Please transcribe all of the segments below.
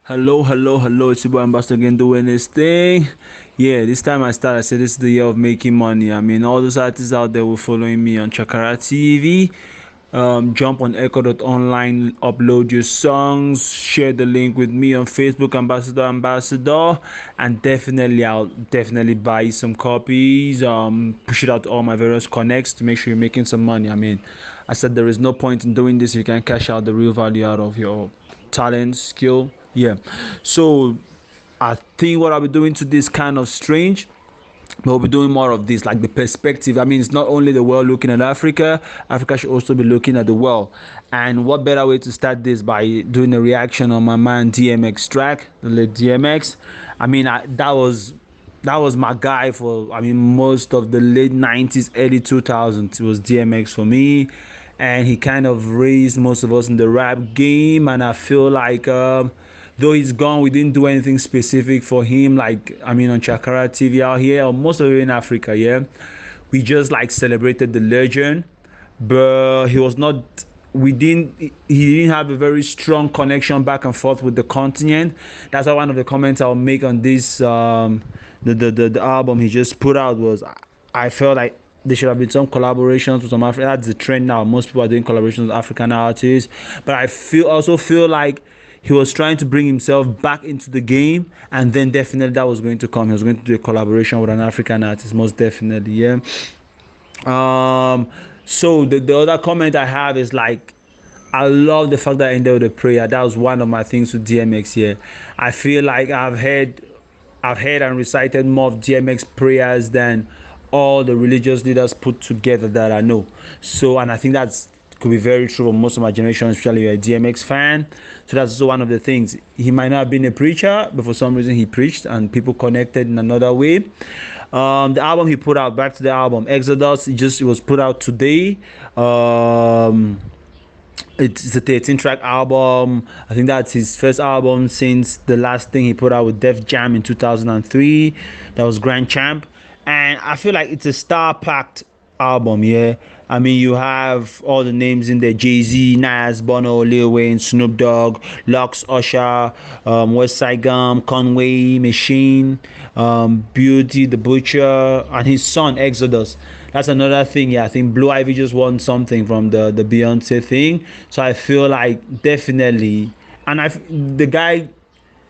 Hello. It's your boy Ambassador again doing this thing. Yeah, this time I said this is the year of making money. I mean, all those artists out there were following me on Chakara TV. Jump on Echo.online, upload your songs, share the link with me on Facebook, Ambassador, and I'll definitely buy some copies. Push it out to all my various connects to make sure you're making some money. I mean, I said there is no point in doing this if you can cash out the real value out of your talent, skill. Yeah. So I think what I'll be doing today is kind of strange. But we'll be doing more of this, like the perspective. I mean, it's not only the world looking at Africa, Africa should also be looking at the world. And what better way to start this by doing a reaction on my man DMX track, the late DMX. I mean, that was my guy for, I mean, most of the late 90s, early 2000s. It was DMX for me. And he kind of raised most of us in the rap game. And I feel like, though he's gone, we didn't do anything specific for him. Like, I mean, on Chakara TV out here, or most of it in Africa, yeah. We just like celebrated the legend. But he was not, he didn't have a very strong connection back and forth with the continent. That's why one of the comments I'll make on this the album he just put out was, I felt like there should have been some collaborations with some African. That's the trend now. Most people are doing collaborations with African artists. But I also feel like he was trying to bring himself back into the game, and then definitely that was going to come. He was going to do a collaboration with an African artist, most definitely, yeah. So the other comment I have is like, I love the fact that I ended with a prayer. That was one of my things with DMX here. I feel like I've heard and recited more of DMX prayers than all the religious leaders put together that I know. So, and I think that's could be very true for most of my generation, especially you're a DMX fan. So that's also one of the things. He might not have been a preacher, but for some reason he preached and people connected in another way. The album he put out, back to the album, Exodus, it was put out today. It's a 13 track album. I think that's his first album since the last thing he put out with Def Jam in 2003. That was Grand Champ. And I feel like it's a star packed album, yeah. I mean, you have all the names in there: Jay-Z, Nas, Bono, Lil Wayne, Snoop Dogg, Lux, Usher, West Side Gun, Conway, Machine, Beauty, The Butcher, and his son Exodus. That's another thing. Yeah, I think Blue Ivy just won something from the Beyonce thing. So I feel like definitely, and the guy,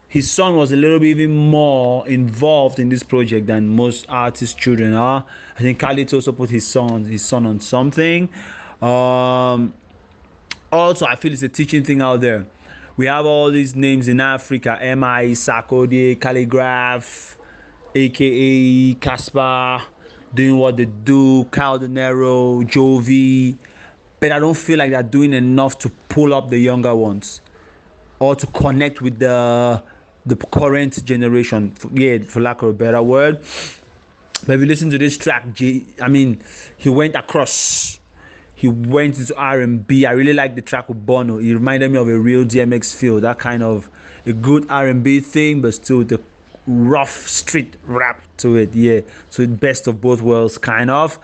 his son was a little bit even more involved in this project than most artists' children are. I think Khalid also put his son on something. Also, I feel it's a teaching thing out there. We have all these names in Africa: MI, Sarkodie, Calligraph, aka Casper, doing what they do, Kyle De Niro, Jovi. But I don't feel like they're doing enough to pull up the younger ones or to connect with the current generation, for lack of a better word. But if you listen to this track, I mean, he went across. He went into R&B. I really like the track with Bono. It reminded me of a real DMX feel, that kind of a good R&B thing, but still the rough street rap to it, yeah. So it's best of both worlds, kind of.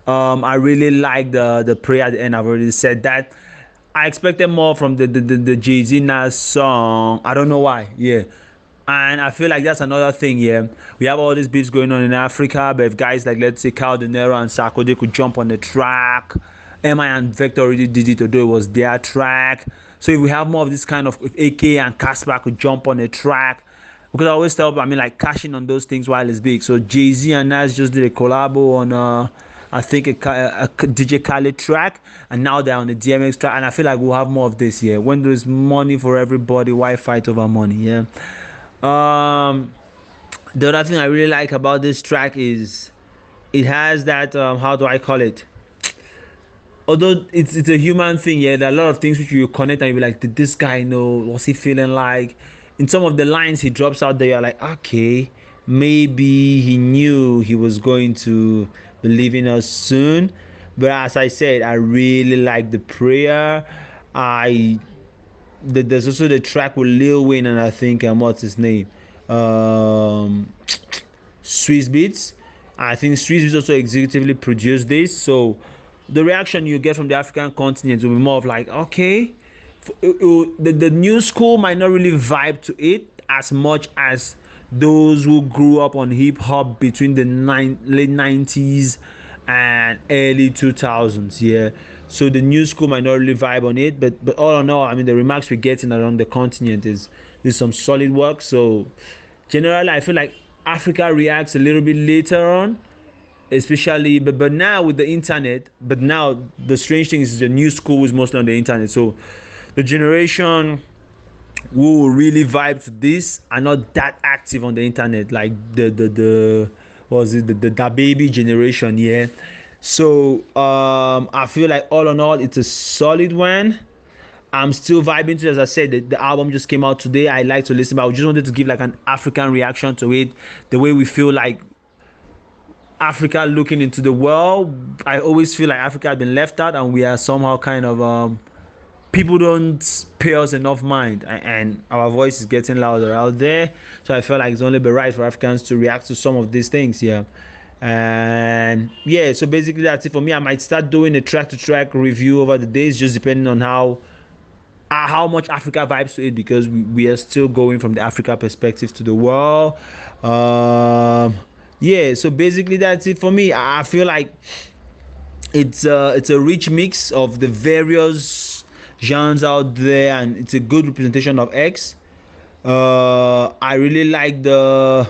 I really like the prayer at the end. I've already said that. I expected more from the Jay-Z Nas song. I don't know why, yeah. And I feel like that's another thing, yeah. We have all these beats going on in Africa, but if guys like, let's say, Kyle De Niro and Sarkodie could jump on the track, MI and Vector already did it, although it was their track. So if we have more of this kind of, if AK and Casper could jump on the track, because I always tell, I mean, like, cashing on those things while it's big. So Jay-Z and Nas just did a collabo on, I think, a DJ Khaled track, and now they're on the DMX track, and I feel like we'll have more of this, yeah. When there's money for everybody, why fight over money, yeah? The other thing I really like about this track is it has that, how do I call it? Although it's a human thing, yeah, there are a lot of things which you connect and you be like, did this guy know? What's he feeling like? In some of the lines he drops out there, you're like, okay, maybe he knew he was going to be leaving us soon. But as I said, I really like the prayer. There's also the track with Lil Wayne and I think what's his name, Swiss Beats. I think Swiss Beats also executively produced this. So the reaction you get from the African continent will be more of like, okay, The new school might not really vibe to it as much as those who grew up on hip hop between the late 90s and early 2000s. Yeah, so the new school might not really vibe on it, but all in all, I mean, the remarks we're getting around the continent is some solid work. So generally, I feel like Africa reacts a little bit later on, especially but now with the internet. But now the strange thing is the new school is mostly on the internet, so the generation who will really vibe to this are not that active on the internet like the what was it, the baby generation. Yeah, so I feel like all in all it's a solid one. I'm still vibing to it. As I said, the album just came out today. I like to listen, but I just wanted to give like an African reaction to it, the way we feel like Africa looking into the world. I always feel like Africa has been left out, and we are somehow kind of people don't pay us enough mind, and our voice is getting louder out there. So I felt like it's only be right for Africans to react to some of these things. Yeah, and yeah. So basically, that's it for me. I might start doing a track-to-track review over the days, just depending on how much Africa vibes to it, because we are still going from the Africa perspective to the world. Yeah, so basically that's it for me. I feel like it's a rich mix of the various genres out there, and it's a good representation of X. I really like there's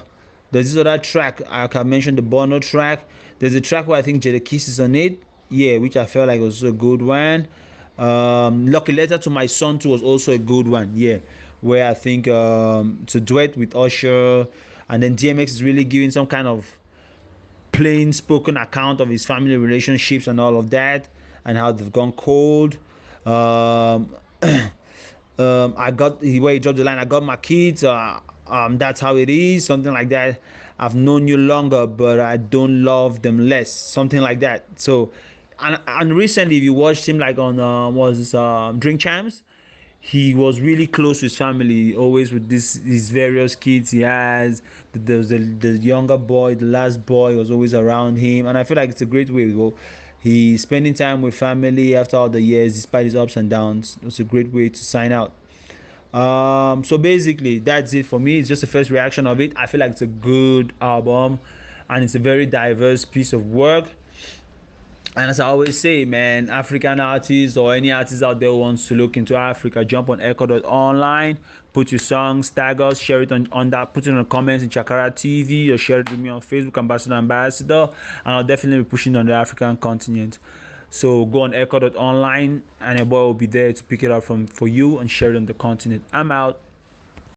this other track, like I mentioned, the Bono track. There's a track where I think Jadakiss is on it, yeah, which I felt like was a good one. Lucky Letter to My Son too was also a good one, yeah, where I think it's a duet with Usher, and then DMX is really giving some kind of plain spoken account of his family relationships and all of that, and how they've gone cold. I got the way he dropped the line, I got my kids, that's how it is, something like that. I've known you longer, but I don't love them less, something like that. So and recently, if you watched him like on Drink Champs, he was really close to his family, always with these various kids he has. There was the younger boy, the last boy was always around him, and I feel like it's a great way to go. He's spending time with family after all the years, despite his ups and downs. It's a great way to sign out. So basically, that's it for me. It's just the first reaction of it. I feel like it's a good album, and it's a very diverse piece of work. And as I always say, man, African artists or any artist out there who wants to look into Africa, jump on Echo.online, put your songs, tag us, share it on that, put it in the comments in Chakara TV, or share it with me on Facebook, Ambassador, and I'll definitely be pushing on the African continent. So go on Echo.online, and a boy will be there to pick it up for you and share it on the continent. I'm out.